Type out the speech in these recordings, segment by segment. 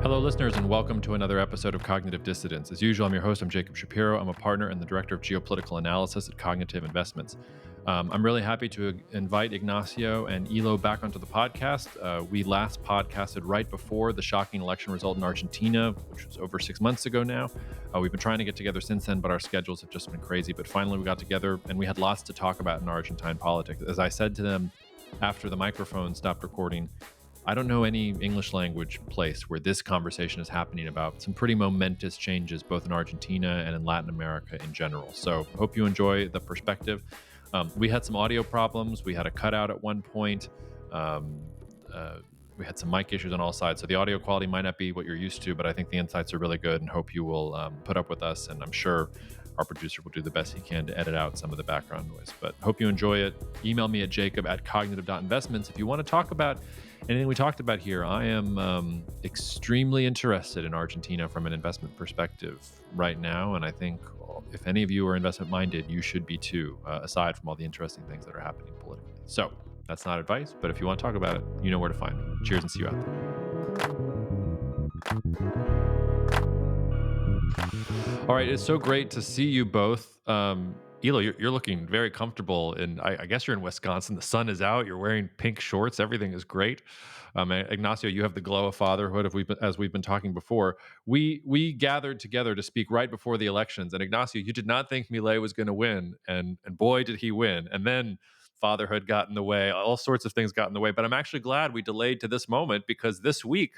Hello, listeners, and welcome to another episode of Cognitive Dissidence. As usual, I'm your host. I'm Jacob Shapiro. I'm a partner and the director of geopolitical analysis at Cognitive Investments. I'm really happy to invite Ignacio and Elo back onto the podcast. We last podcasted right before the shocking election result in Argentina, which was over 6 months ago now. We've been trying to get together since then, but our schedules have just been crazy. But finally, we got together, and we had lots to talk about in Argentine politics. As I said to them after the microphone stopped recording, I don't know any English language place where this conversation is happening about some pretty momentous changes, both in Argentina and in Latin America in general. So hope you enjoy the perspective. We had some audio problems. We had a cutout at one point. We had some mic issues on all sides. So the audio quality might not be what you're used to, but I think the insights are really good and hope you will put up with us. And I'm sure our producer will do the best he can to edit out some of the background noise. But hope you enjoy it. Email me at jacob@cognitive.investments if you want to talk about anything we talked about here. I am extremely interested in Argentina from an investment perspective right now. And I think if any of you are investment minded, you should be too, aside from all the interesting things that are happening politically. So that's not advice, but if you want to talk about it, you know where to find me. Cheers and see you out there. All right, it's so great to see you both. Elo, you're looking very comfortable, and I guess you're in Wisconsin. The sun is out. You're wearing pink shorts. Everything is great. Ignacio, you have the glow of fatherhood. As we've been talking before, we gathered together to speak right before the elections. And Ignacio, you did not think Milei was going to win, and boy did he win. And then fatherhood got in the way. All sorts of things got in the way. But I'm actually glad we delayed to this moment, because this week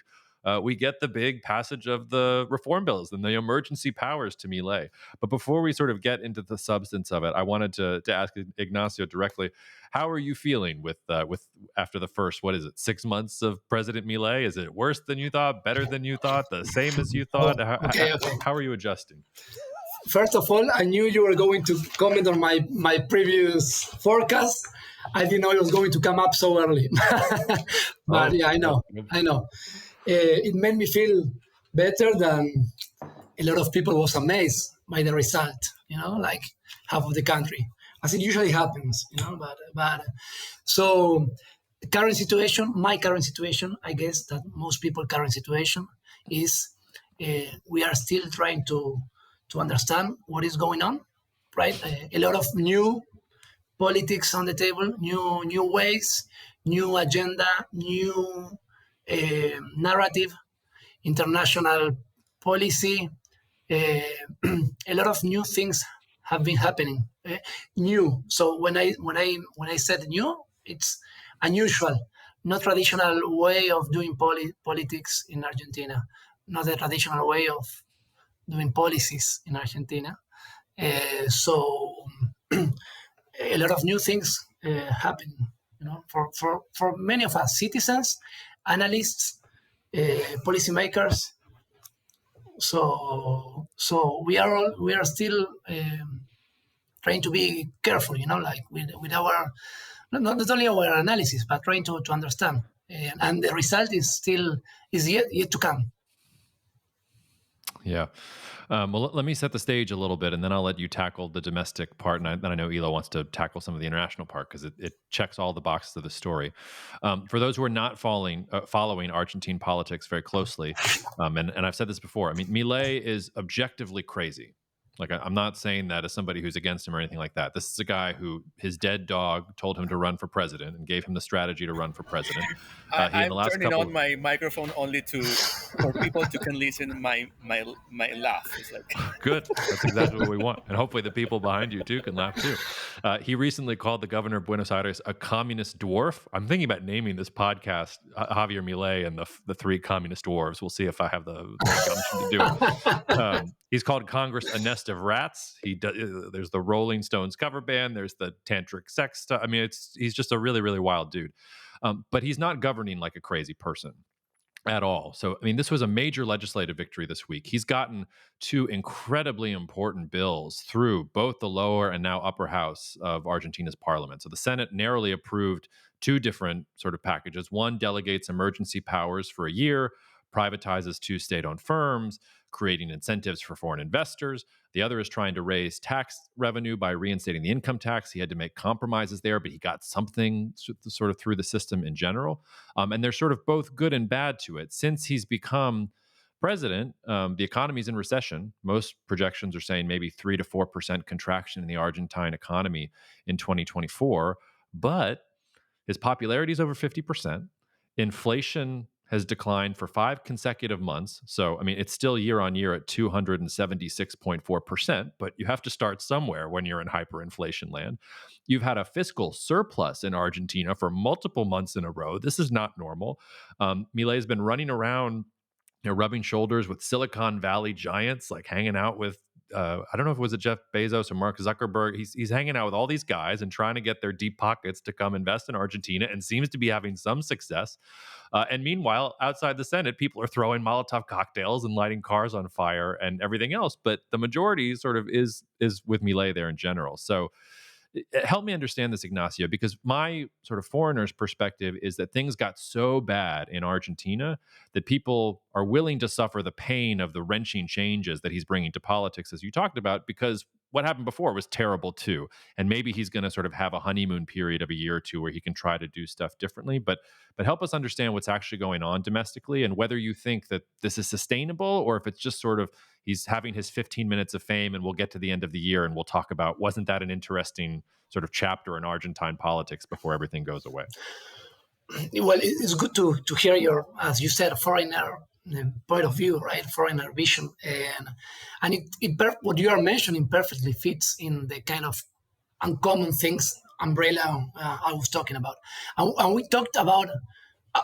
we get the big passage of the reform bills and the emergency powers to Milei. But before we sort of get into the substance of it, I wanted to ask Ignacio directly, how are you feeling with after the first, 6 months of President Milei? Is it worse than you thought, better than you thought, the same as you thought? Okay. How are you adjusting? First of all, I knew you were going to comment on my previous forecast. I didn't know it was going to come up so early. But yeah, I know. It made me feel better than a lot of people was amazed by the result, like half of the country, as it usually happens, but so my current situation, I guess that most people's current situation is we are still trying to understand what is going on, right? A lot of new politics on the table, new ways, new agenda, new narrative, international policy. A lot of new things have been happening. New. So when I said new, it's unusual, not traditional way of doing politics in Argentina, not a traditional way of doing policies in Argentina. So a lot of new things happen. For many of us, citizens, analysts, policymakers. So we are still trying to be careful, like with our not only our analysis, but trying to understand. And the result is yet to come. Yeah. Well, let me set the stage a little bit, and then I'll let you tackle the domestic part. And then I know Elo wants to tackle some of the international part, because it checks all the boxes of the story. For those who are not following Argentine politics very closely, and I've said this before, I mean, Milei is objectively crazy. Like, I'm not saying that as somebody who's against him or anything like that. This is a guy who his dead dog told him to run for president and gave him the strategy to run for president. I'm turning on my microphone only for people to can listen my laugh. It's like good. That's exactly what we want, and hopefully the people behind you too can laugh too. He recently called the governor of Buenos Aires a communist dwarf. I'm thinking about naming this podcast Javier Milei and the three communist dwarves. We'll see if I have the gumption to do it. He's called Congress a nest of rats. There's the Rolling Stones cover band. There's the tantric sex stuff. I mean, he's just a really, really wild dude. But he's not governing like a crazy person at all. So, I mean, this was a major legislative victory this week. He's gotten two incredibly important bills through both the lower and now upper house of Argentina's parliament. So the Senate narrowly approved two different sort of packages. One delegates emergency powers for a year, privatizes two state-owned firms, creating incentives for foreign investors. The other is trying to raise tax revenue by reinstating the income tax. He had to make compromises there, but he got something sort of through the system in general. And they're sort of both good and bad to it. Since he's become president, the economy's in recession. Most projections are saying maybe 3 to 4% contraction in the Argentine economy in 2024. But his popularity is over 50%. Inflation has declined for 5 consecutive months. So, I mean, it's still year on year at 276.4%, but you have to start somewhere when you're in hyperinflation land. You've had a fiscal surplus in Argentina for multiple months in a row. This is not normal. Milei has been running around, rubbing shoulders with Silicon Valley giants, like hanging out with I don't know if it was Jeff Bezos or Mark Zuckerberg. He's hanging out with all these guys and trying to get their deep pockets to come invest in Argentina, and seems to be having some success. And meanwhile, outside the Senate, people are throwing Molotov cocktails and lighting cars on fire and everything else. But the majority sort of is with Milei there in general. So help me understand this, Ignacio, because my sort of foreigner's perspective is that things got so bad in Argentina that people are willing to suffer the pain of the wrenching changes that he's bringing to politics, as you talked about, because what happened before was terrible too. And maybe he's going to sort of have a honeymoon period of a year or two where he can try to do stuff differently. But help us understand what's actually going on domestically, and whether you think that this is sustainable, or if it's just sort of he's having his 15 minutes of fame and we'll get to the end of the year and we'll talk about, wasn't that an interesting sort of chapter in Argentine politics before everything goes away? Well, it's good to hear your, as you said, foreigner point of view, right? Foreigner vision, and what you are mentioning perfectly fits in the kind of uncommon things umbrella I was talking about, and we talked about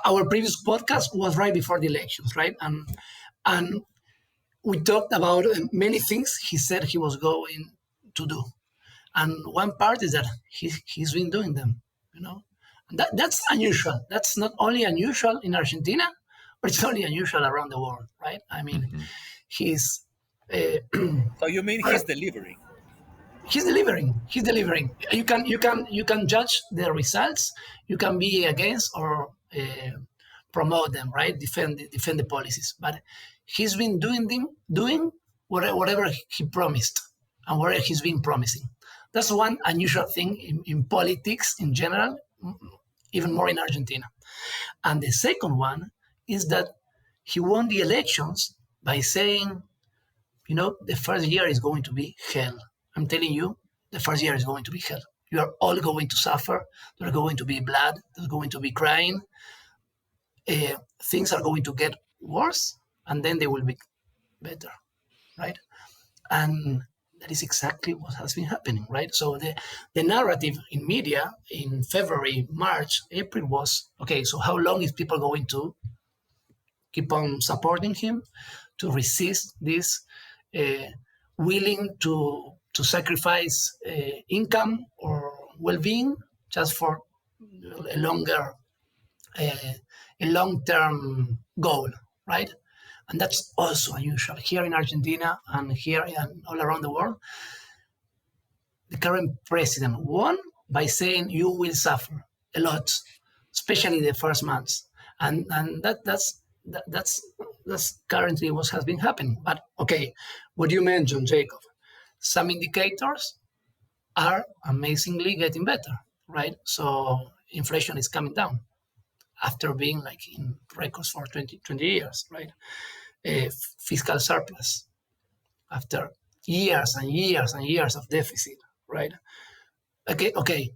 our previous podcast was right before the elections, right? And we talked about many things he said he was going to do, and one part is that he's been doing them, you know. That's unusual. That's not only unusual in Argentina, but it's only unusual around the world, right? I mean, he's. So you mean he's delivering? He's delivering. He's delivering. You can judge the results. You can be against or promote them, right? Defend the policies. But he's been doing whatever he promised and whatever he's been promising. That's one unusual thing in politics in general, even more in Argentina. And the second one is that he won the elections by saying, the first year is going to be hell. I'm telling you, the first year is going to be hell. You are all going to suffer. There's going to be blood. There's going to be crying. Things are going to get worse, and then they will be better, right? And that is exactly what has been happening, right? So the narrative in media in February, March, April was, okay, so how long is people going to keep on supporting him, to resist this, willing to sacrifice income or well-being just for a long-term goal, right? And that's also unusual here in Argentina and here and all around the world. The current president won by saying you will suffer a lot, especially the first months, and that's currently what has been happening. But okay, what you mentioned, Jacob, some indicators are amazingly getting better, right? So inflation is coming down after being like in records for 20 years, right? Fiscal surplus after years and years and years of deficit, right? Okay.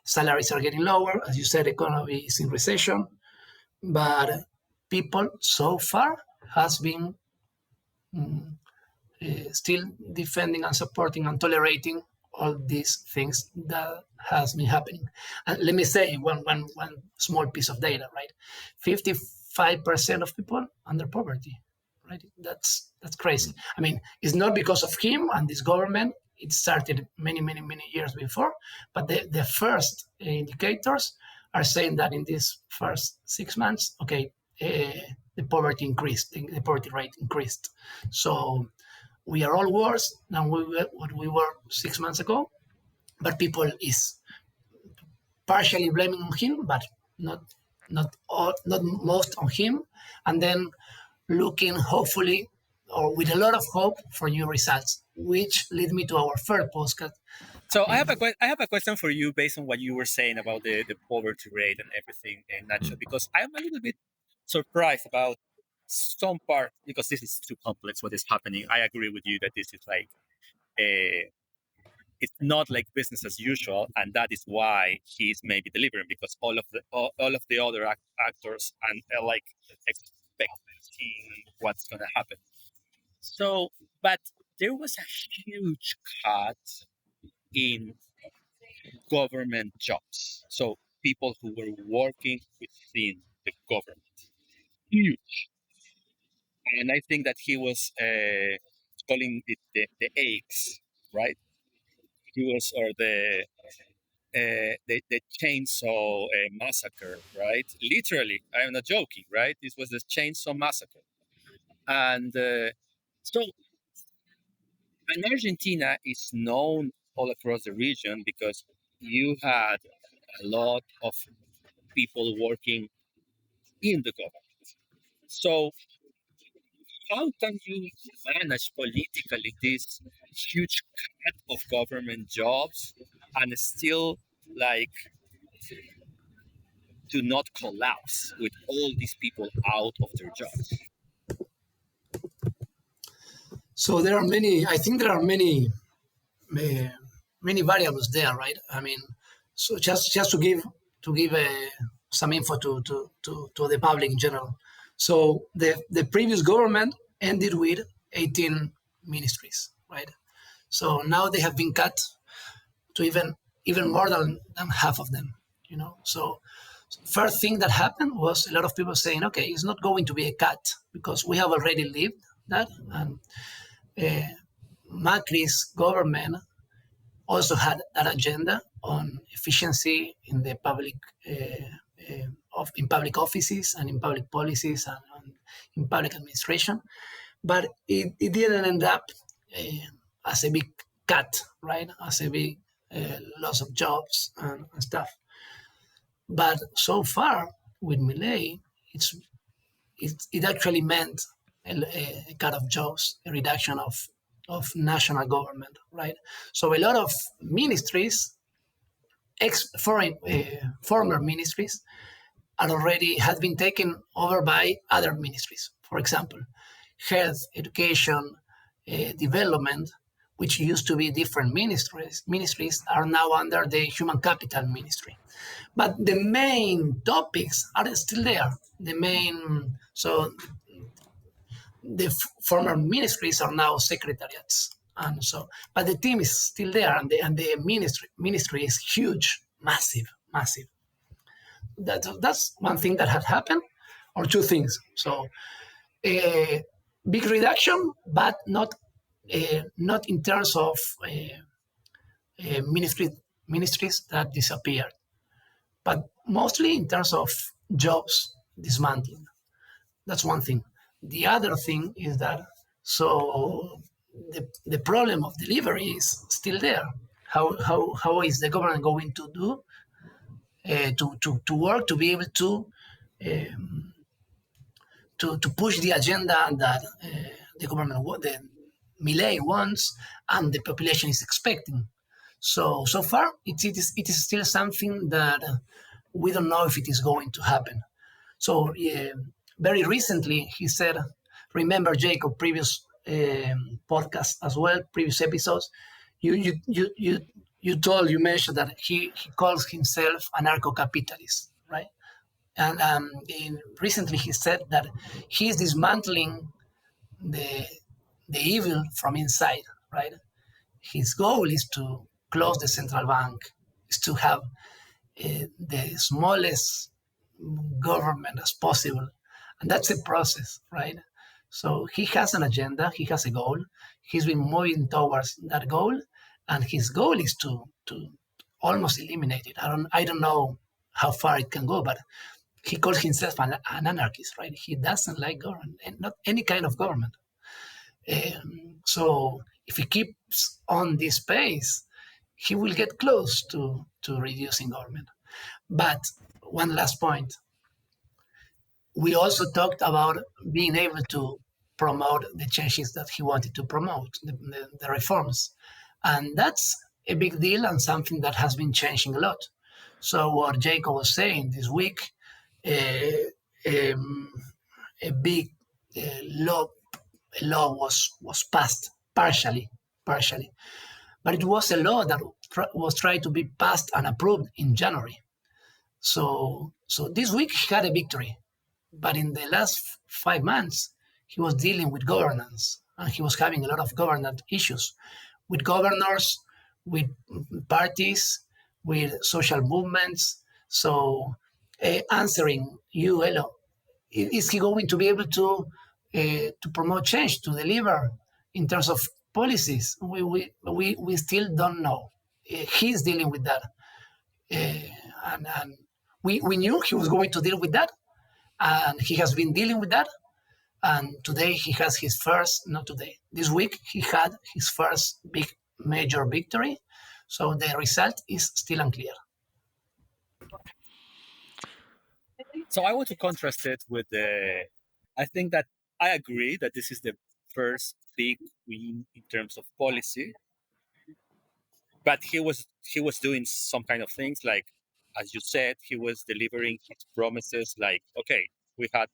Salaries are getting lower, as you said. Economy is in recession, but people so far has been still defending and supporting and tolerating all these things that has been happening. And let me say one small piece of data, right? 55% of people under poverty, right? That's crazy. I mean, it's not because of him and this government. It started many years before, but the first indicators are saying that in these first 6 months, okay, the poverty increased, the poverty rate increased. So we are all worse than what we were 6 months ago, but people is partially blaming on him, but not most on him, and then looking hopefully or with a lot of hope for new results, which lead me to our third podcast. So I have a question for you based on what you were saying about the poverty rate and everything, Nacho, because I'm a little bit surprised about some part, because this is too complex what is happening. I agree with you that this is like it's not like business as usual, and that is why he's maybe delivering, because all of the other actors and like expecting what's going to happen. So, but there was a huge cut in government jobs. So people who were working within the government, huge. And I think that he was calling it the eggs, right? He was, or the chainsaw massacre, right? Literally, I'm not joking, right? This was the chainsaw massacre. And so, and Argentina is known all across the region because you had a lot of people working in the government. So how can you manage politically this huge cut of government jobs and still like to not collapse with all these people out of their jobs? So there are many. I think there are uh, many variables there, right? I mean, so just to give some info to the public in general. So the previous government ended with 18 ministries, right? So now they have been cut to even more than half of them. So first thing that happened was a lot of people saying, okay, it's not going to be a cut because we have already lived that, and uh, Macri's government also had that agenda on efficiency in the public in public offices and in public policies and in public administration, but it didn't end up as a big cut, right? As a big loss of jobs and stuff. But so far with Milei, it actually meant a cut of jobs, a reduction of national government, right? So a lot of ministries, former ministries, are already had been taken over by other ministries. For example, health, education, development, which used to be different ministries are now under the human capital ministry. But the main topics are still there. So the former ministries are now secretariats, and so, but the team is still there, and the ministry is huge, massive. That's one thing that has happened, or two things. So a big reduction, but not in terms of ministries that disappeared, but mostly in terms of jobs dismantling. That's one thing. The other thing is that so the problem of delivery is still there. How is the government going to do to work to be able to push the agenda that the government the Milei wants and the population is expecting? So far it is still something that we don't know if it is going to happen. So very recently, he said, remember Jacob, previous podcast as well, previous episodes, you mentioned that he calls himself a narco-capitalist, right? And recently he said that he's dismantling the the evil from inside, right? His goal is to close the central bank, is to have the smallest government as possible. And that's a process, right? So he has an agenda, he has a goal, he's been moving towards that goal, and his goal is to almost eliminate it. I don't know how far it can go, but he calls himself an anarchist, right? He doesn't like government, and not any kind of government. So if he keeps on this pace, he will get close to reducing government. But one last point, we also talked about being able to promote the changes that he wanted to promote, the reforms. And that's a big deal and something that has been changing a lot. So what Jacob was saying this week, uh, a big law a law was passed partially, but it was a law that was trying to be passed and approved in January. So this week he had a victory, but in the last 5 months he was dealing with governance and he was having a lot of governance issues with governors, with parties, with social movements. So answering you, Elo, is he going to be able to promote change, to deliver in terms of policies? We still don't know. He's dealing with that, and we knew he was going to deal with that, and he has been dealing with that. And today he has his first, not today, this week he had his first big major victory. So the result is still unclear. So I want to contrast it with I think that I agree that this is the first big win in terms of policy, but he was doing some kind of things like, as you said, he was delivering his promises. Like, okay, we have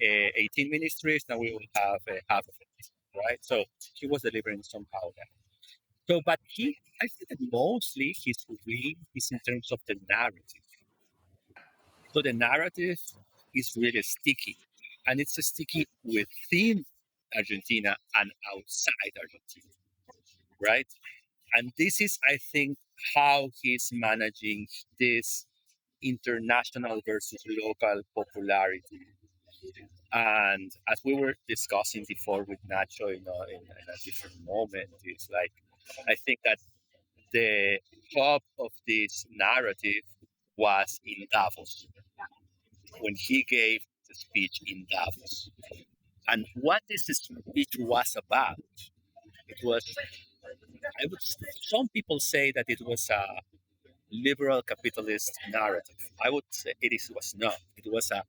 18 ministries, now we will have half of it, right? So he was delivering somehow that. So, but I think that mostly his win is in terms of the narrative. So the narrative is really sticky, and it's sticky within Argentina and outside Argentina, right? And this is, I think, how he's managing this international versus local popularity. And as we were discussing before with Nacho in a different moment, it's like, I think that the top of this narrative was in Davos when he gave the speech in Davos. And what this speech was about, it was, some people say that it was a liberal capitalist narrative. I would say was not. It was a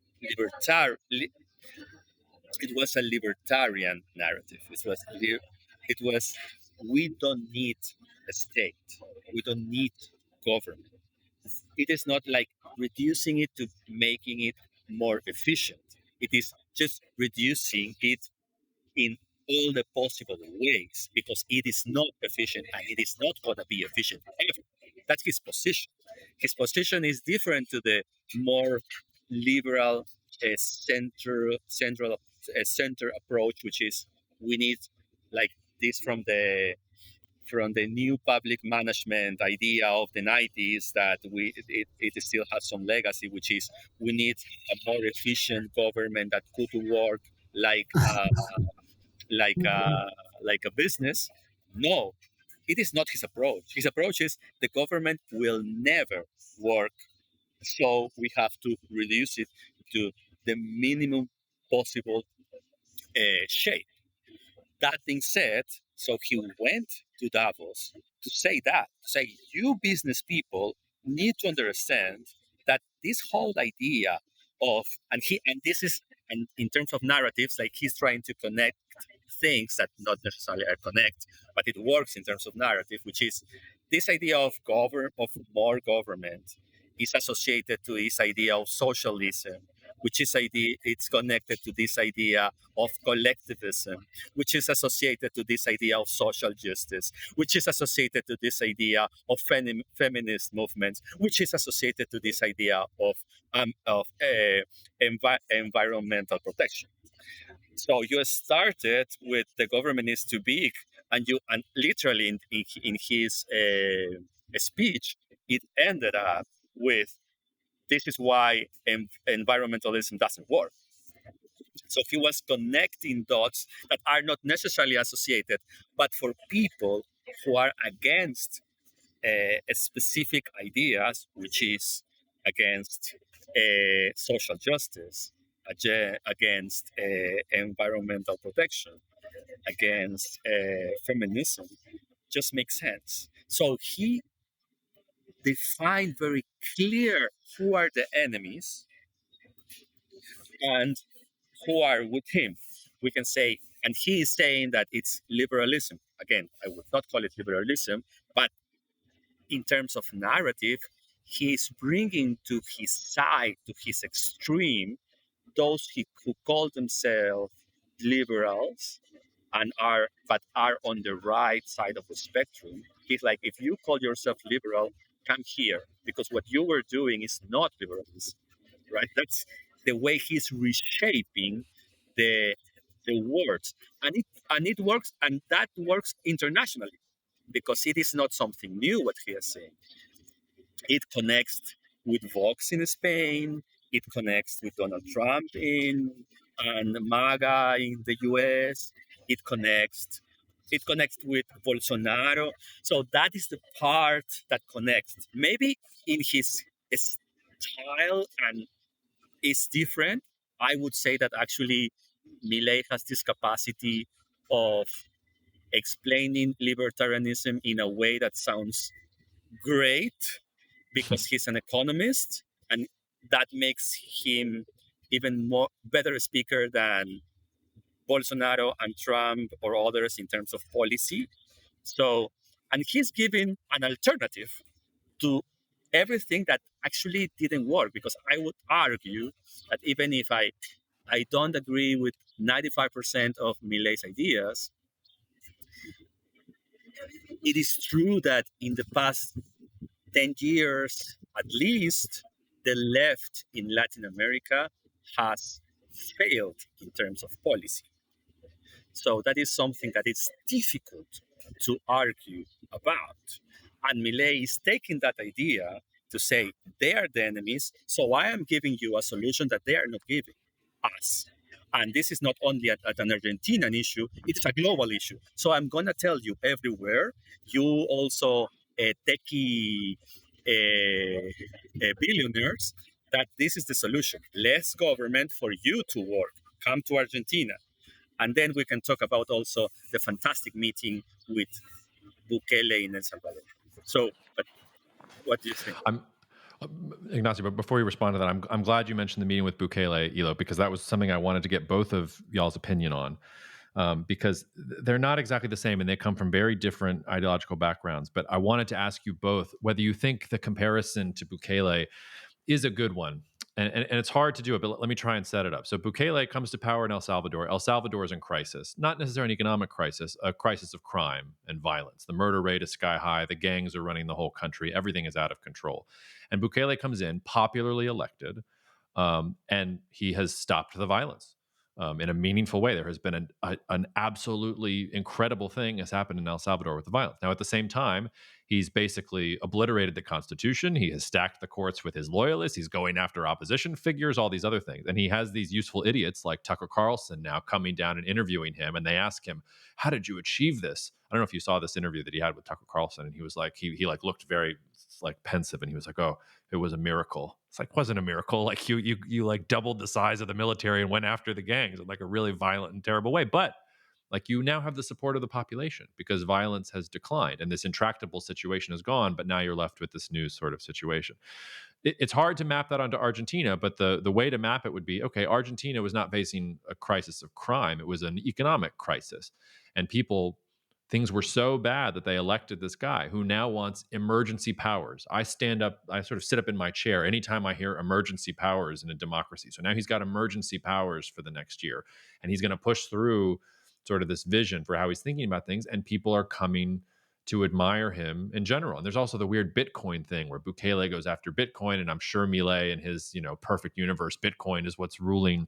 libertarian narrative. It was we don't need a state. We don't need government. It is not like reducing it to making it more efficient. It is just reducing it in all the possible ways because it is not efficient and it is not going to be efficient ever. That's his position. His position is different to the more liberal center approach, which is we need like this from the new public management idea of the 90s that it still has some legacy, which is we need a more efficient government that could work like like a, like a business. No, it is not his approach. His approach is the government will never work, so we have to reduce it to the minimum possible shape. That being said, so he went to Davos to say, you business people need to understand that this whole idea of, and this is, and in terms of narratives, like he's trying to connect things that not necessarily are connect, but it works in terms of narrative, which is this idea of more government is associated to this idea of socialism, which is it's connected to this idea of collectivism, which is associated to this idea of social justice, which is associated to this idea of feminist movements, which is associated to this idea of environmental protection. So you started with the government is too big, and literally in his speech, it ended up with this is why environmentalism doesn't work. So he was connecting dots that are not necessarily associated, but for people who are against specific ideas, which is against social justice, against environmental protection, against feminism, just makes sense. So he defined very clear who are the enemies and who are with him. We can say, and he is saying that it's liberalism. Again, I would not call it liberalism, but in terms of narrative, he is bringing to his side, to his extreme, those who call themselves liberals and are on the right side of the spectrum. He's like, if you call yourself liberal, come here, because what you were doing is not liberalism, right? That's the way he's reshaping the words, and it works, and that works internationally, because it is not something new what he is saying. It connects with Vox in Spain. It connects with Donald Trump in and MAGA in the US. It connects. It connects with Bolsonaro. So that is the part that connects. Maybe in his style and is different. I would say that actually Milei has this capacity of explaining libertarianism in a way that sounds great, because he's an economist, and that makes him even more better speaker than Bolsonaro and Trump or others in terms of policy. So, and he's giving an alternative to everything that actually didn't work, because I would argue that even if I don't agree with 95% of Millei's ideas, it is true that in the past 10 years at least, the left in Latin America has failed in terms of policy. So that is something that is difficult to argue about. And Milei is taking that idea to say they are the enemies, so I am giving you a solution that they are not giving us. And this is not only an Argentinian issue, it's a global issue. So I'm going to tell you everywhere, you also techie billionaires, that this is the solution. Less government for you to work. Come to Argentina. And then we can talk about also the fantastic meeting with Bukele in El Salvador. So, but what do you think? Ignacio, but before you respond to that, I'm glad you mentioned the meeting with Bukele, Elo, because that was something I wanted to get both of y'all's opinion on. Because they're not exactly the same and they come from very different ideological backgrounds. But I wanted to ask you both whether you think the comparison to Bukele is a good one. And it's hard to do it, but let me try and set it up. So Bukele comes to power in El Salvador. El Salvador is in crisis, not necessarily an economic crisis, a crisis of crime and violence. The murder rate is sky high. The gangs are running the whole country. Everything is out of control. And Bukele comes in, popularly elected, and he has stopped the violence in a meaningful way. There has been an absolutely incredible thing has happened in El Salvador with the violence. Now, at the same time, he's basically obliterated the Constitution. He has stacked the courts with his loyalists. He's going after opposition figures, all these other things. And he has these useful idiots like Tucker Carlson now coming down and interviewing him. And they ask him, how did you achieve this? I don't know if you saw this interview that he had with Tucker Carlson. And he was like, he like looked very like pensive. And he was like, oh, it was a miracle. It's like, wasn't a miracle. Like you like doubled the size of the military and went after the gangs in like a really violent and terrible way. But like you now have the support of the population because violence has declined and this intractable situation is gone. But now you're left with this new sort of situation. It's hard to map that onto Argentina, but the way to map it would be, okay, Argentina was not facing a crisis of crime. It was an economic crisis. And things were so bad that they elected this guy who now wants emergency powers. I stand up, I sort of sit up in my chair anytime I hear emergency powers in a democracy. So now he's got emergency powers for the next year, and he's going to push through sort of this vision for how he's thinking about things, and people are coming to admire him in general. And there's also the weird Bitcoin thing where Bukele goes after Bitcoin, and I'm sure Milei and his, perfect universe, Bitcoin is what's ruling.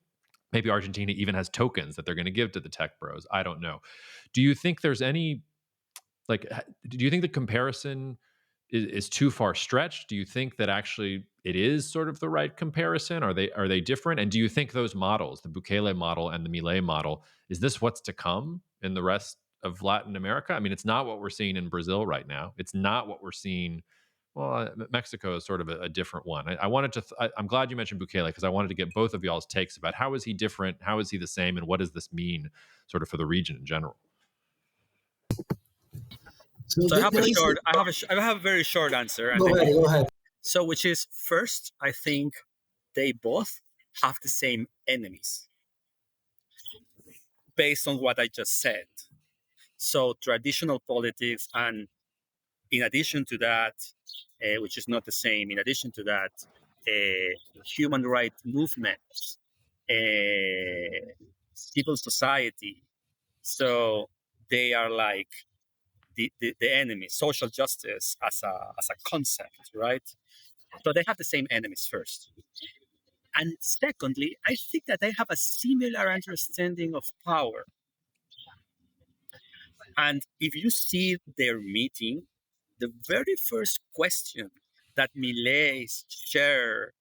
Maybe Argentina even has tokens that they're going to give to the tech bros. I don't know. Do you think there's any do you think the comparison is too far stretched? Do you think that actually it is sort of the right comparison? Are they different? And do you think those models, the Bukele model and the Milei model, is this what's to come in the rest of Latin America? I mean, it's not what we're seeing in Brazil right now. It's not what we're seeing. Well, Mexico is sort of a different one. I wanted to. I'm glad you mentioned Bukele because I wanted to get both of y'all's takes about how is he different, how is he the same, and what does this mean, sort of for the region in general. So I have a very short answer. Go ahead. So, which is first, I think they both have the same enemies based on what I just said. So traditional politics, and in addition to that, which is not the same, in addition to that, human rights movements civil society. So they are like the enemy, social justice as a concept, right? So they have the same enemies first. And secondly, I think that they have a similar understanding of power. And if you see their meeting, the very first question that Milei shares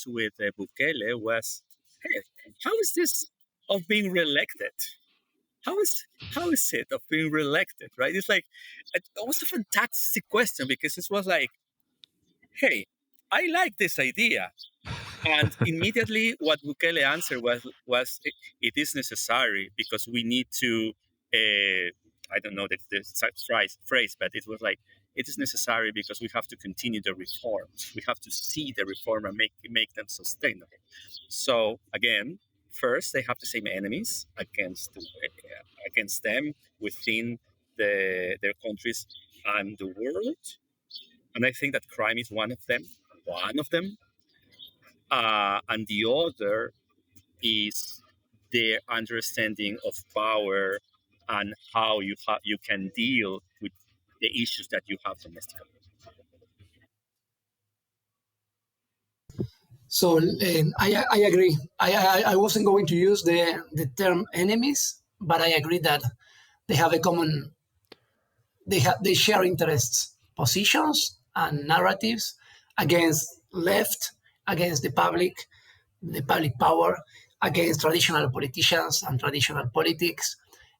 with Bukele was, "Hey, how is this of being reelected? How is how is it of being reelected?" Right? It's like it was a fantastic question because it was like, "Hey, I like this idea." And immediately, what Bukele answered was it is necessary because we need to. I don't know the exact phrase, but it was like it is necessary because we have to continue the reforms. We have to see the reform and make them sustainable. So again, first they have the same enemies against them within their countries and the world. And I think that crime is one of them. One of them, and the other is their understanding of power and how you can deal with the issues that you have domestically. So I agree. I wasn't going to use the term enemies, but I agree that they have a common they share interests, positions, and narratives against left, against the public power, against traditional politicians and traditional politics.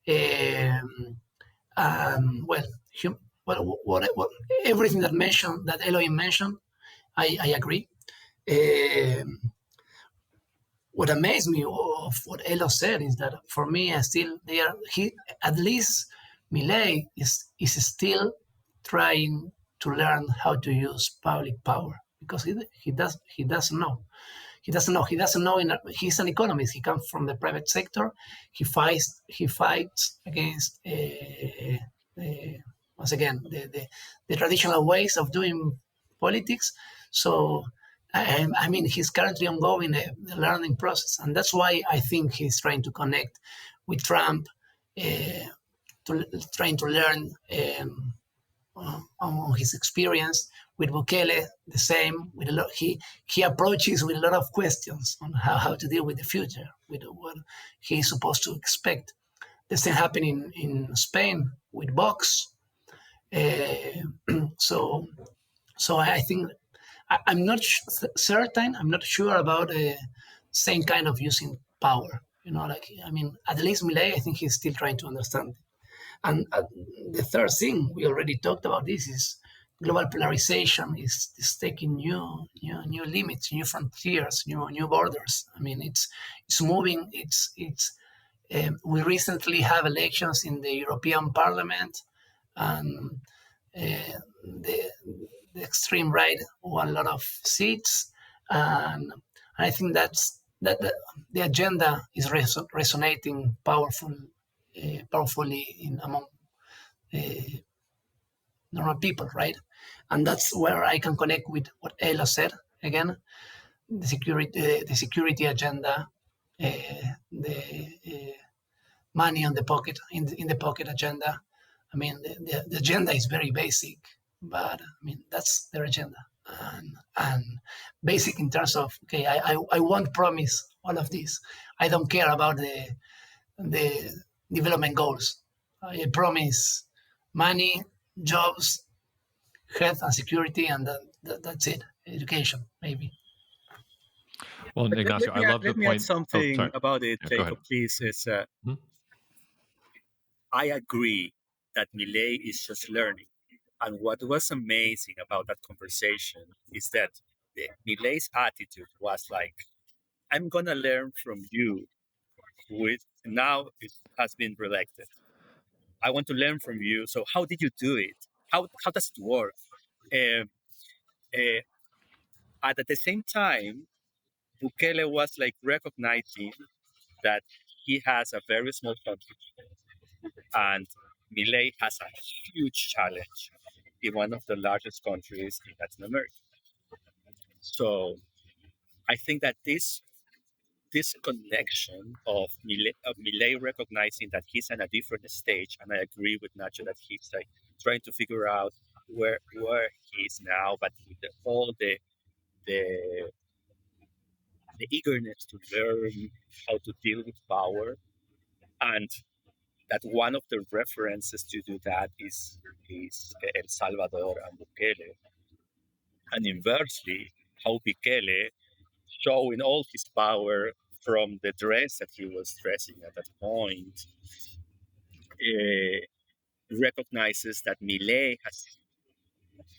Um, well, everything that Elohim mentioned, I agree. Um, what amazed me of what Elo said is that for me, I still there. He at least Milei is still trying to learn how to use public power because he doesn't know. He doesn't know. He doesn't know. He's an economist. He comes from the private sector. He fights against once again the traditional ways of doing politics. So I mean, he's currently ongoing the learning process, and that's why I think he's trying to connect with Trump, uh, trying to learn on his experience with Bukele. The same with a lot. He approaches with a lot of questions on how to deal with the future, with what he's supposed to expect. The same happening in Spain with Vox. So so I think I'm not certain. I'm not sure about the same kind of using power. You know, like I mean, at least Milei, I think he's still trying to understand. And the third thing we already talked about this is global polarization is taking new limits, new frontiers, new borders. I mean, it's moving. It's we recently have elections in the European Parliament, and the, the extreme right won a lot of seats, and I think that the agenda is resonating powerfully in among uh, normal people, right? And that's where I can connect with what Ella said again: the security agenda, the money on the pocket in the pocket agenda. I mean, the agenda is very basic, but I mean that's their agenda, and basic in terms of okay, I won't promise all of this. I don't care about the development goals. I promise money, jobs, health and security, and that's it. Education, maybe. Well, But Ignacio, I love the let me add point. Oh, something sorry. about it, Yeah, go ahead. Jacob, please. Hmm? I agree that Millet is just learning. And what was amazing about that conversation is that Millet's attitude was like, I'm going to learn from you, who is, now has been reelected. I want to learn from you. So how did you do it? How does it work? Um, uh, and at the same time, Bukele was like recognizing that he has a very small country and Millet has a huge challenge in one of the largest countries in Latin America. So I think that this this connection of Milei recognizing that he's in a different stage, and I agree with Nacho that he's like trying to figure out where he is now, but with all the eagerness to learn how to deal with power, and that one of the references to do that is El Salvador and Bukele, and inversely how Bukele, showing all his power from the dress that he was dressing at that point, recognizes that Milei has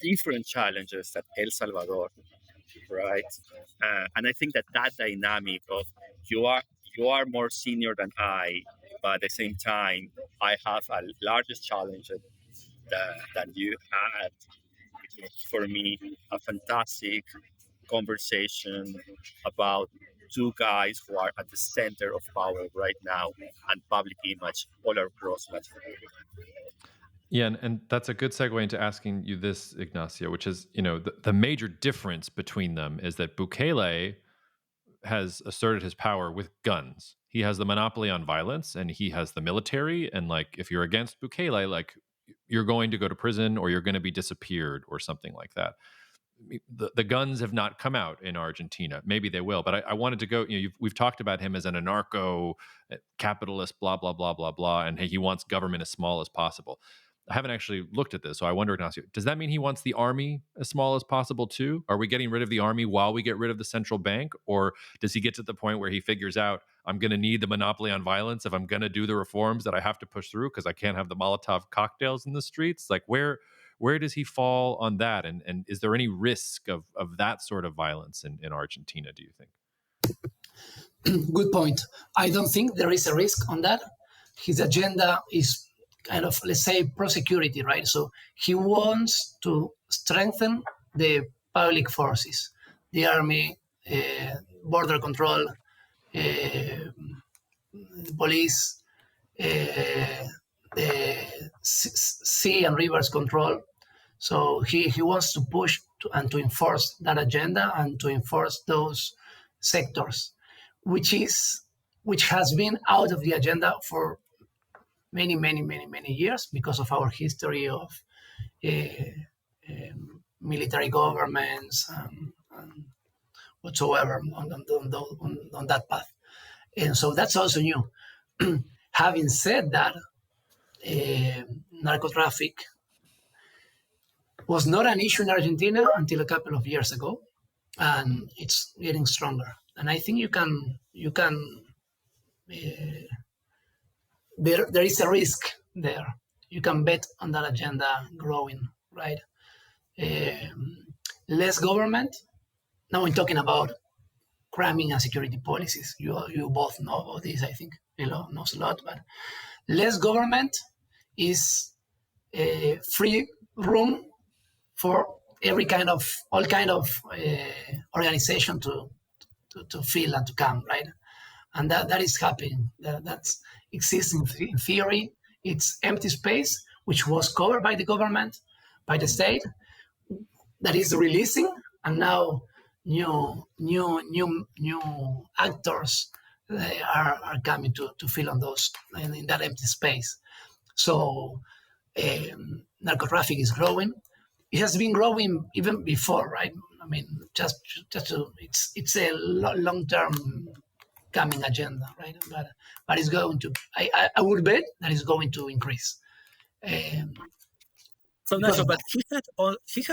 different challenges that El Salvador, right? And I think that dynamic of you are you are more senior than I, but at the same time I have a larger challenge than you had. It was for me a fantastic conversation about two guys who are at the center of power right now and public image all across Latin America. Yeah, and that's a good segue into asking you this, Ignacio, which is, the major difference between them is that Bukele has asserted his power with guns. He has the monopoly on violence, and he has the military. And like, if you're against Bukele, like, you're going to go to prison or you're going to be disappeared or something like that. The guns have not come out in Argentina. Maybe they will, but I wanted to go. We've talked about him as an anarcho capitalist, blah blah blah blah blah, and he wants government as small as possible. I haven't actually looked at this, so I wonder, Ignacio, does that mean he wants the army as small as possible too? Are we getting rid of the army while we get rid of the central bank, or does he get to the point where he figures out I'm going to need the monopoly on violence if I'm going to do the reforms that I have to push through because I can't have the Molotov cocktails in the streets? Like, where does he fall on that? And is there any risk of that sort of violence in Argentina, do you think? Good point. I don't think there is a risk on that. His agenda is kind of, let's say, pro-security, right? So he wants to strengthen the public forces, the army, border control, police, the sea and rivers control. So he wants to push and to enforce that agenda and to enforce those sectors, which has been out of the agenda for many, many, many, many years because of our history of military governments and whatsoever on that path. And so that's also new. Having said that, narco-traffic was not an issue in Argentina until a couple of years ago, and it's getting stronger. And I think you can there is a risk there. You can bet on that agenda growing, right? Less government. Now I'm talking about cramming and security policies. You both know about this, I think. Elo knows a lot, but less government is free room for all kind of organization to feel and to come, right? And that is happening. That's existing in theory. It's empty space which was covered by the government, by the state, that is releasing, and now new actors are coming to fill on those in that empty space. So narco-traffic is growing. It has been growing even before, right? I mean, it's a long-term coming agenda, right? But it's going to. I would bet that it's going to increase. So Nacho, but he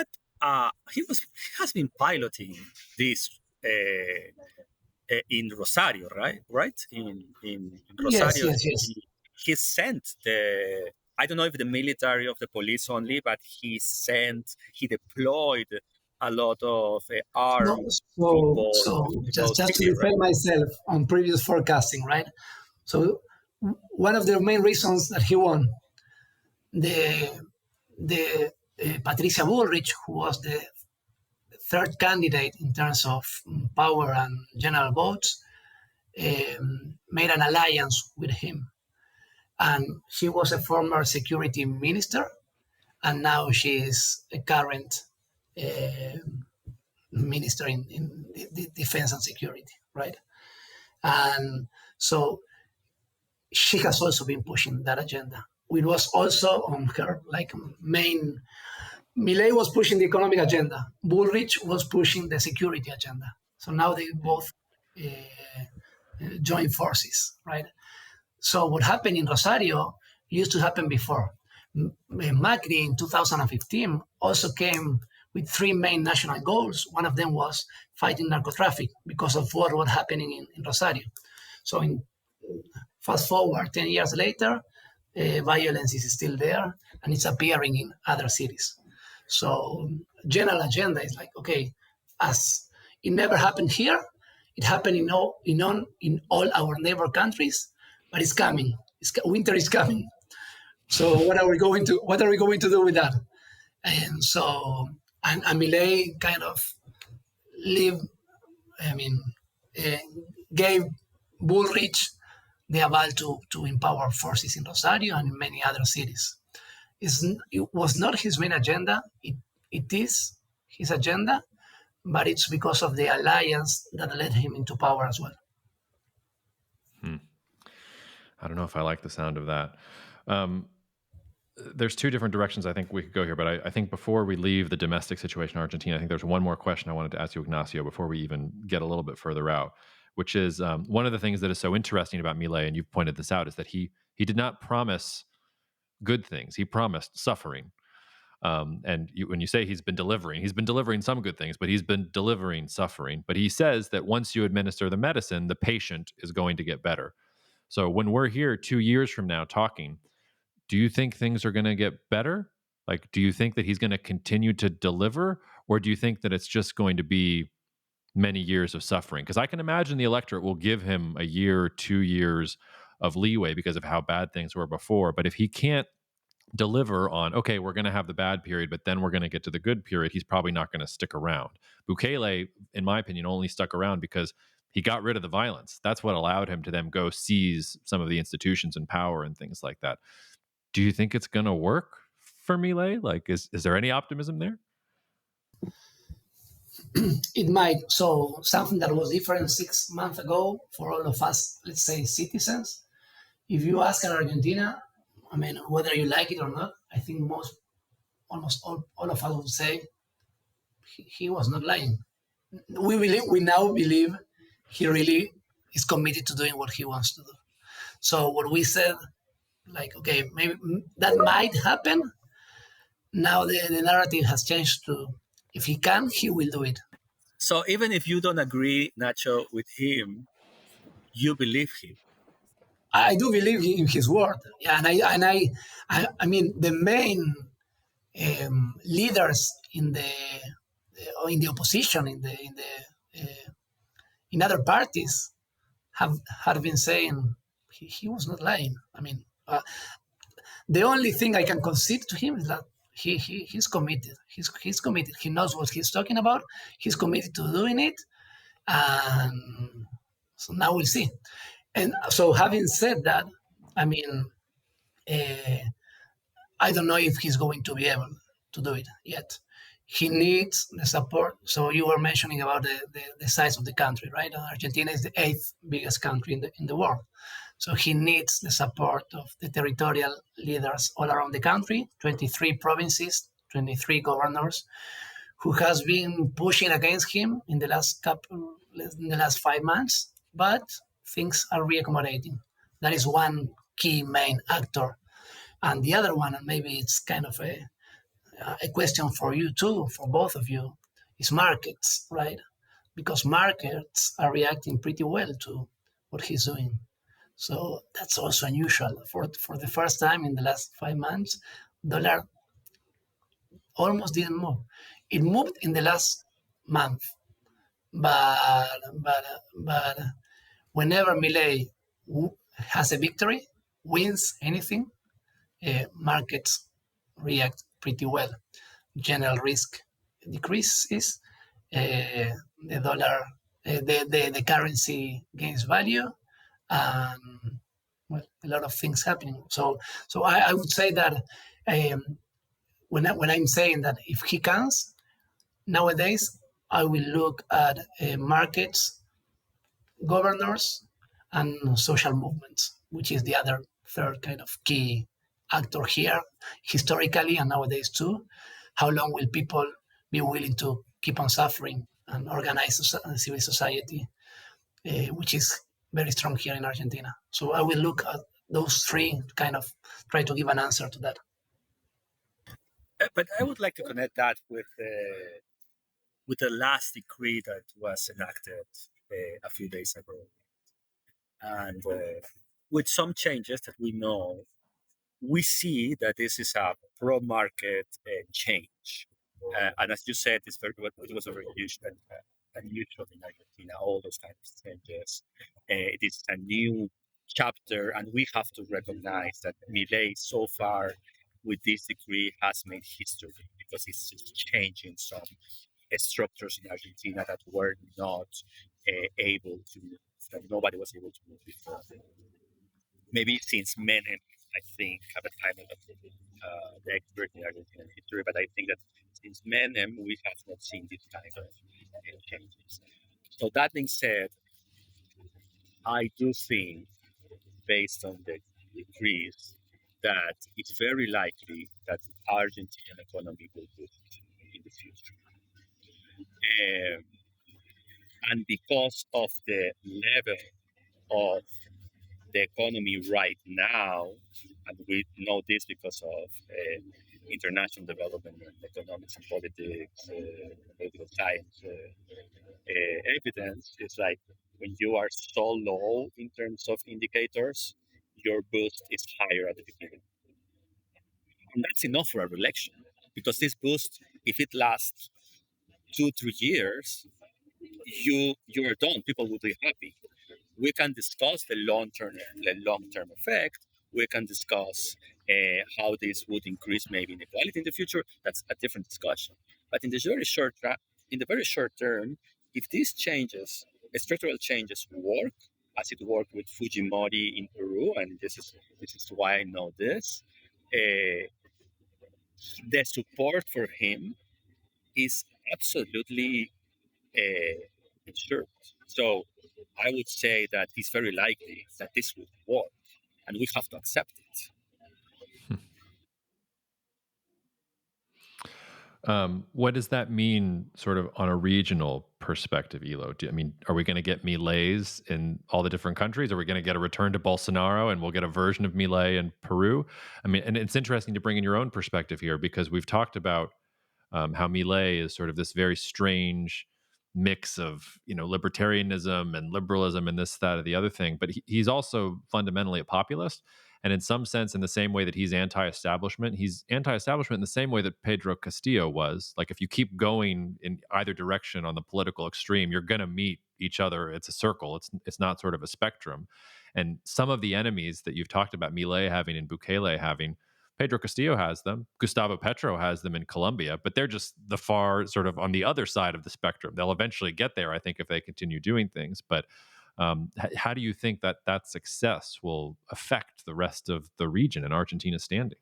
has been piloting this in Rosario, right? In Rosario, yes. He sent the. I don't know if the military of the police only, but he deployed a lot of armed people. So just to defend myself on previous forecasting, right? So one of the main reasons that he won, the Patricia Bullrich, who was the third candidate in terms of power and general votes, made an alliance with him. And she was a former security minister, and now she is a current minister in defense and security, right? And so she has also been pushing that agenda. It was also on her main. Milei was pushing the economic agenda. Bullrich was pushing the security agenda. So now they both join forces, right? So what happened in Rosario used to happen before. Macri in 2015 also came with three main national goals. One of them was fighting narco-traffic because of what was happening in Rosario. So fast forward 10 years later, violence is still there and it's appearing in other cities. So general agenda is like, okay, as it never happened here, it happened in all our neighbor countries, but it's coming. Winter is coming. So what are we going to do with that? And so and Milei kind of live. I mean, uh, gave Bullrich the aval to empower forces in Rosario and in many other cities. It was not his main agenda. It is his agenda, but it's because of the alliance that led him into power as well. I don't know if I like the sound of that. There's two different directions I think we could go here, but I think before we leave the domestic situation in Argentina, I think there's one more question I wanted to ask you, Ignacio, before we even get a little bit further out, which is one of the things that is so interesting about Milei, and you've pointed this out, is that he did not promise good things. He promised suffering. And when you say he's been delivering some good things, but he's been delivering suffering. But he says that once you administer the medicine, the patient is going to get better. So when we're here 2 years from now talking, do you think things are going to get better? Like, do you think that he's going to continue to deliver? Or do you think that it's just going to be many years of suffering? Because I can imagine the electorate will give him a year, 2 years of leeway because of how bad things were before. But if he can't deliver on, okay, we're going to have the bad period, but then we're going to get to the good period, he's probably not going to stick around. Bukele, in my opinion, only stuck around because he got rid of the violence. That's what allowed him to then go seize some of the institutions and power and things like that. Do you think it's going to work for Milei? Like, is there any optimism there? It might. So something that was different 6 months ago for all of us, let's say citizens, if you ask in Argentina, I mean, whether you like it or not, I think almost all of us would say he was not lying. We now believe he really is committed to doing what he wants to do. So what we said, like, okay, maybe that might happen. Now the narrative has changed to, if he can, he will do it. So even if you don't agree, Nacho, with him, you believe him. I do believe in his word, yeah, I mean the main leaders in the opposition in other parties have been saying he was not lying. I mean, the only thing I can concede to him is that he's committed. He's committed. He knows what he's talking about. He's committed to doing it, and so now we'll see. And so, having said that, I mean, I don't know if he's going to be able to do it yet. He needs the support. So you were mentioning about the size of the country, right? Argentina is the eighth biggest country in the world. So he needs the support of the territorial leaders all around the country, 23 provinces, 23 governors, who has been pushing against him in the last 5 months, but things are reaccommodating. That is one key main actor. And the other one, and maybe it's kind of a question for you too, for both of you, is markets, right? Because markets are reacting pretty well to what he's doing. So that's also unusual. For the first time in the last 5 months, dollar almost didn't move. It moved in the last month, but whenever Milei has a victory, wins anything, markets react pretty well. General risk decreases, the dollar, the currency gains value, well, a lot of things happening. So I would say that when I'm saying that if he comes nowadays, I will look at markets, governors, and social movements, which is the other third kind of key actor here, historically and nowadays too. How long will people be willing to keep on suffering and organize civil society, which is very strong here in Argentina? So I will look at those three to kind of try to give an answer to that. But I would like to connect that with the last decree that was enacted a few days ago, and with some changes that we know, we see that this is a pro-market change. And as you said, it was very unusual in Argentina, all those kinds of changes. It is a new chapter, and we have to recognize that Milei so far with this decree has made history because it's just changing some structures in Argentina that were not able to, that nobody was able to move before. Maybe since Menem, I think, at the time of the expert in Argentine history, but I think that since Menem, we have not seen this kind of changes. So that being said, I do think, based on the decrees, that it's very likely that the Argentine economy will boost in the future. Um, and because of the level of the economy right now, and we know this because of international development and economics and politics, political science evidence, is like when you are so low in terms of indicators, your boost is higher at the beginning. And that's enough for a election because this boost, if it lasts 2-3 years, you're done. People will be happy. We can discuss the long term effect. We can discuss how this would increase maybe inequality in the future. That's a different discussion. But in the very short term, if these changes, structural changes, work as it worked with Fujimori in Peru, and this is why I know this, uh, the support for him is absolutely insured. So I would say that it's very likely that this will work, and we have to accept it. What does that mean, sort of on a regional perspective, Elo? Are we going to get Mileis in all the different countries? Are we going to get a return to Bolsonaro, and we'll get a version of Milei in Peru? And it's interesting to bring in your own perspective here because we've talked about how Milei is sort of this very strange mix of libertarianism and liberalism and this, that, or the other thing. But he's also fundamentally a populist, and in some sense, in the same way that he's anti-establishment, he's anti-establishment in the same way that Pedro Castillo was. Like if you keep going in either direction on the political extreme, you're going to meet each other. It's a circle. It's not sort of a spectrum. And some of the enemies that you've talked about, Milei having and Bukele having, Pedro Castillo has them. Gustavo Petro has them in Colombia, but they're just the far sort of on the other side of the spectrum. They'll eventually get there, I think, if they continue doing things. But how do you think that success will affect the rest of the region and Argentina's standing?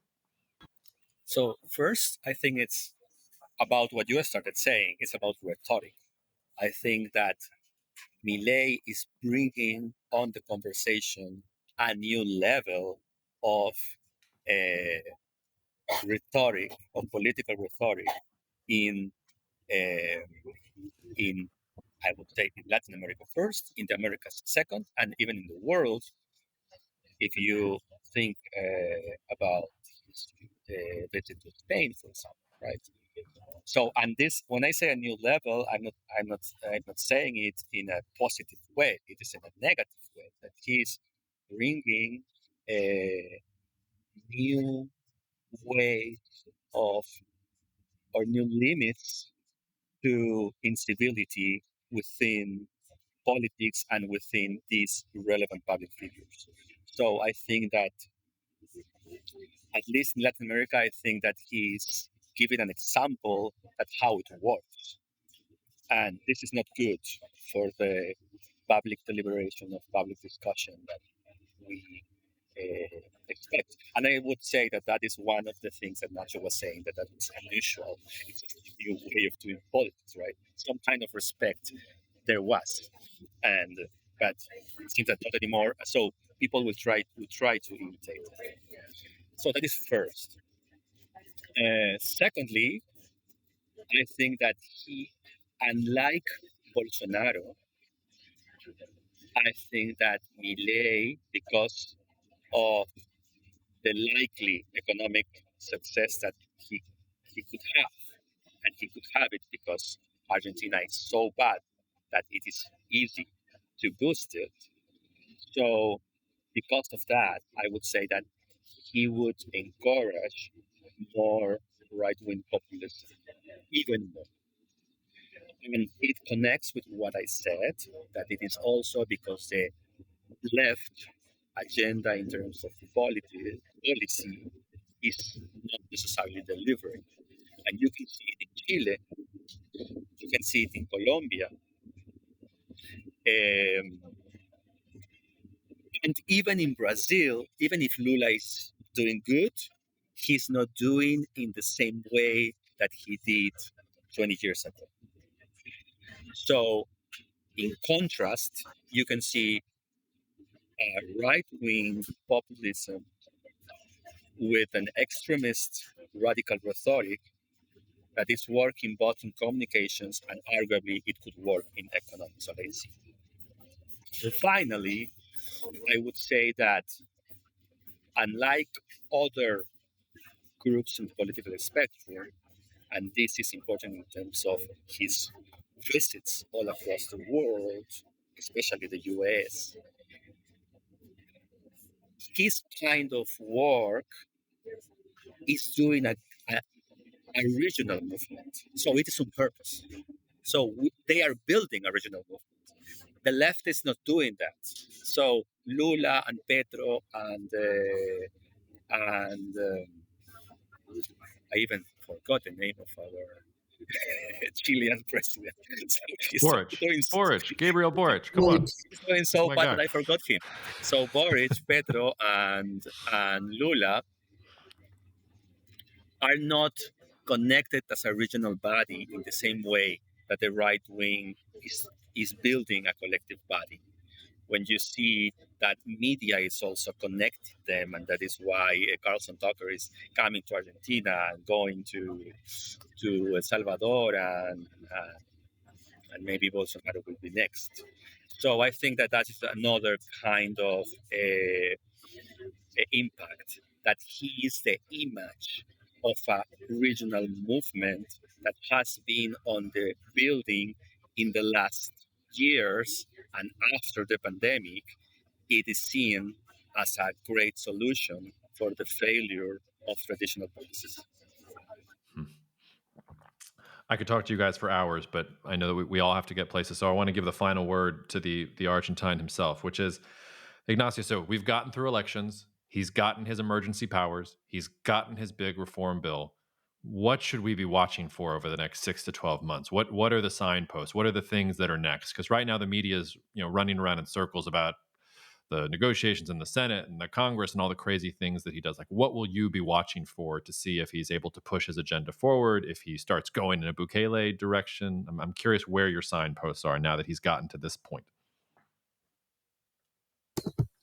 So first, I think it's about what you started saying. It's about rhetoric. I think that Milei is bringing on the conversation a new level of uh, rhetoric, of political rhetoric in uh, in I would say in Latin America first, in the Americas second, and even in the world. If you think about his visit to Spain, for example, right? So, and this, when I say a new level, I'm not saying it in a positive way. It is in a negative way that he's bringing a new way of or new limits to incivility within politics and within these relevant public figures. So I think that, at least in Latin America, I think that he's giving an example at how it works. And this is not good for the public deliberation of public discussion that we expect. And I would say that that is one of the things that Nacho was saying, that is unusual. It's a new way of doing politics, right? Some kind of respect there was. And but it seems that not anymore. So people will try to imitate. So that is first. Secondly, I think that he, unlike Bolsonaro, I think that Milei, because of the likely economic success that he could have, and he could have it because Argentina is so bad that it is easy to boost it. So, because of that, I would say that he would encourage more right wing populism, even more. And it connects with what I said, that it is also because the left agenda in terms of policy is not necessarily delivering. And you can see it in Chile, you can see it in Colombia, and even in Brazil, even if Lula is doing good, he's not doing in the same way that he did 20 years ago. So, in contrast, you can see right wing populism with an extremist radical rhetoric that is working both in communications and arguably it could work in economics. So let's see. So finally, I would say that unlike other groups in the political spectrum, and this is important in terms of his visits all across the world, especially the US, his kind of work is doing a regional movement. So it is on purpose. So they are building a regional movement. The left is not doing that. So Lula and Petro and I even forgot the name of our Chilean president. So Boric, Gabriel Boric. Come on, he's doing so bad guy. that I forgot him. So Boric, Petro, and Lula are not connected as a regional body in the same way that the right wing is building a collective body. When you see that media is also connecting them, and that is why Carlson Tucker is coming to Argentina and going to El Salvador, and maybe Bolsonaro will be next. So I think that is another kind of impact, that he is the image of a regional movement that has been on the building in the last years, and after the pandemic, it is seen as a great solution for the failure of traditional policies. I could talk to you guys for hours, but I know that we all have to get places. So I want to give the final word to the Argentine himself, which is Ignacio. So we've gotten through elections. He's gotten his emergency powers. He's gotten his big reform bill. What should we be watching for over the next 6 to 12 months? What are the signposts? What are the things that are next? Because right now the media is running around in circles about the negotiations in the Senate and the Congress and all the crazy things that he does. Like, what will you be watching for to see if he's able to push his agenda forward, if he starts going in a Bukele direction? I'm curious where your signposts are now that he's gotten to this point.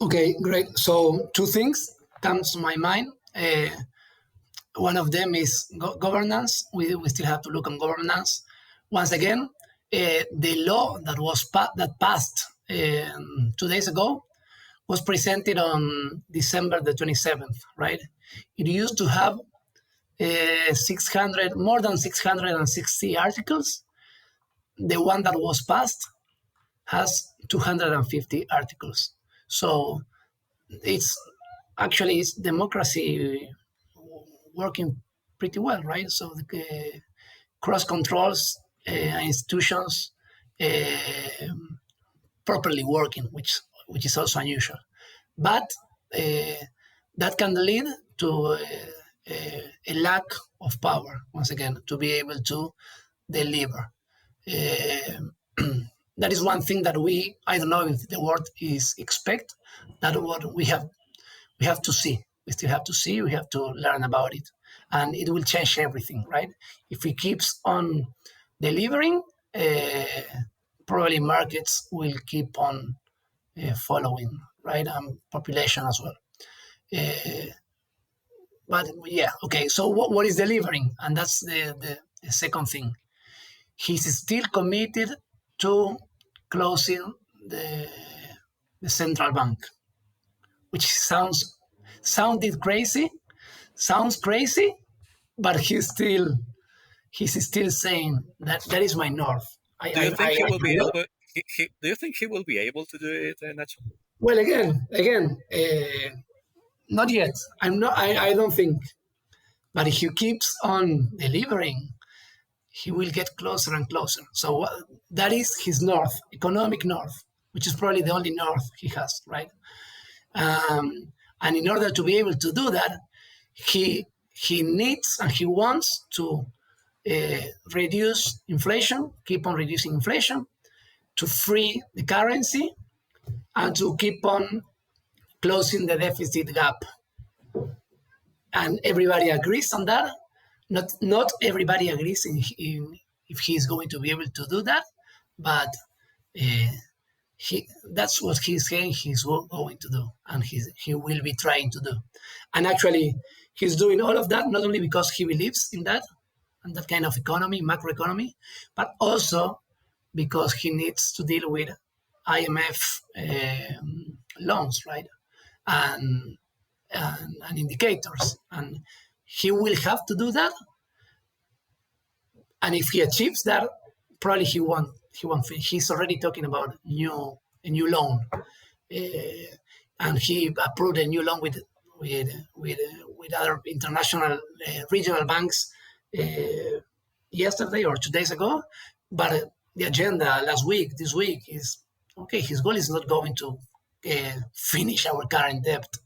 Okay, great. So two things comes to my mind. One of them is governance. We still have to look on governance. Once again, the law that passed 2 days ago was presented on December the 27th, right? It used to have more than 660 articles. The one that was passed has 250 articles. So it's democracy working pretty well, right? So the cross controls institutions properly working, which is also unusual. But that can lead to a lack of power, once again, to be able to deliver. That is one thing that I don't know if the word is expect, that what we have to see. We still have to see, we have to learn about it. And it will change everything, right? If he keeps on delivering, probably markets will keep on following, right? Population as well. But yeah, okay. So what is delivering? And that's the second thing. He's still committed to closing the, the central bank, which sounded crazy, sounds crazy, but he's still saying that that is my north. Do you think he will be will. able? Do you think he will be able to do it, Nacho? Well, again, not yet. I'm not. I don't think. But if he keeps on delivering, he will get closer and closer. So that is his north, economic north, which is probably the only north he has, right? And in order to be able to do that, he needs and he wants to reduce inflation, keep on reducing inflation, to free the currency, and to keep on closing the deficit gap. And everybody agrees on that. Not everybody agrees in if he's going to be able to do that, but that's what he's saying he's going to do, and he will be trying to do. And actually, he's doing all of that not only because he believes in that and that kind of economy, macroeconomy, but also because he needs to deal with IMF loans, right? And indicators. And he will have to do that. And if he achieves that, probably he won't finish. He's already talking about a new loan. And he approved a new loan with other international regional banks yesterday or 2 days ago. But the agenda this week is, okay, his goal is not going to finish our current debt.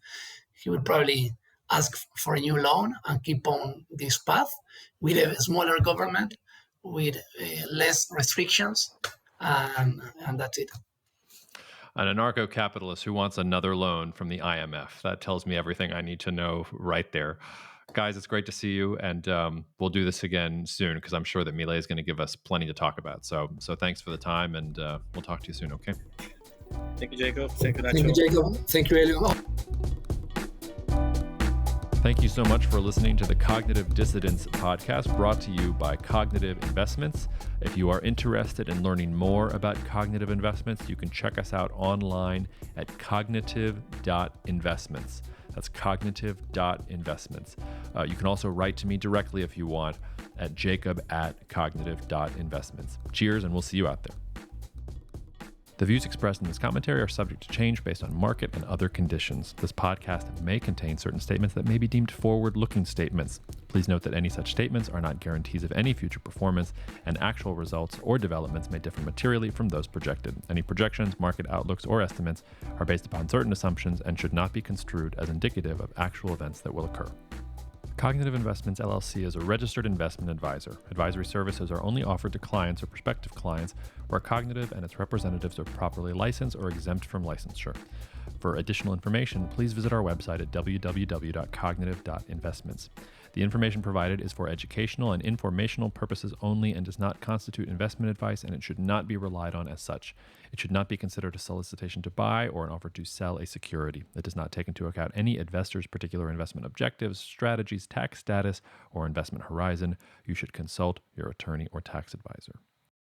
He will probably ask for a new loan and keep on this path with a smaller government, with less restrictions, and that's it. An anarcho-capitalist who wants another loan from the IMF. That tells me everything I need to know right there. Guys, it's great to see you, and we'll do this again soon because I'm sure that Milei is going to give us plenty to talk about. So thanks for the time, and we'll talk to you soon, okay? Thank you, Jacob. Thank you, Nacho. Thank you, Jacob. Thank you, Elio. Thank you so much for listening to the Cognitive Dissidents podcast, brought to you by Cognitive Investments. If you are interested in learning more about cognitive investments, you can check us out online at cognitive.investments. That's cognitive.investments. You can also write to me directly if you want at jacob@cognitive.investments. Cheers, and we'll see you out there. The views expressed in this commentary are subject to change based on market and other conditions. This podcast may contain certain statements that may be deemed forward-looking statements. Please note that any such statements are not guarantees of any future performance, and actual results or developments may differ materially from those projected. Any projections, market outlooks, or estimates are based upon certain assumptions and should not be construed as indicative of actual events that will occur. Cognitive Investments LLC is a registered investment advisor. Advisory services are only offered to clients or prospective clients where Cognitive and its representatives are properly licensed or exempt from licensure. For additional information, please visit our website at www.cognitive.investments. The information provided is for educational and informational purposes only and does not constitute investment advice, and it should not be relied on as such. It should not be considered a solicitation to buy or an offer to sell a security. It does not take into account any investor's particular investment objectives, strategies, tax status, or investment horizon. You should consult your attorney or tax advisor.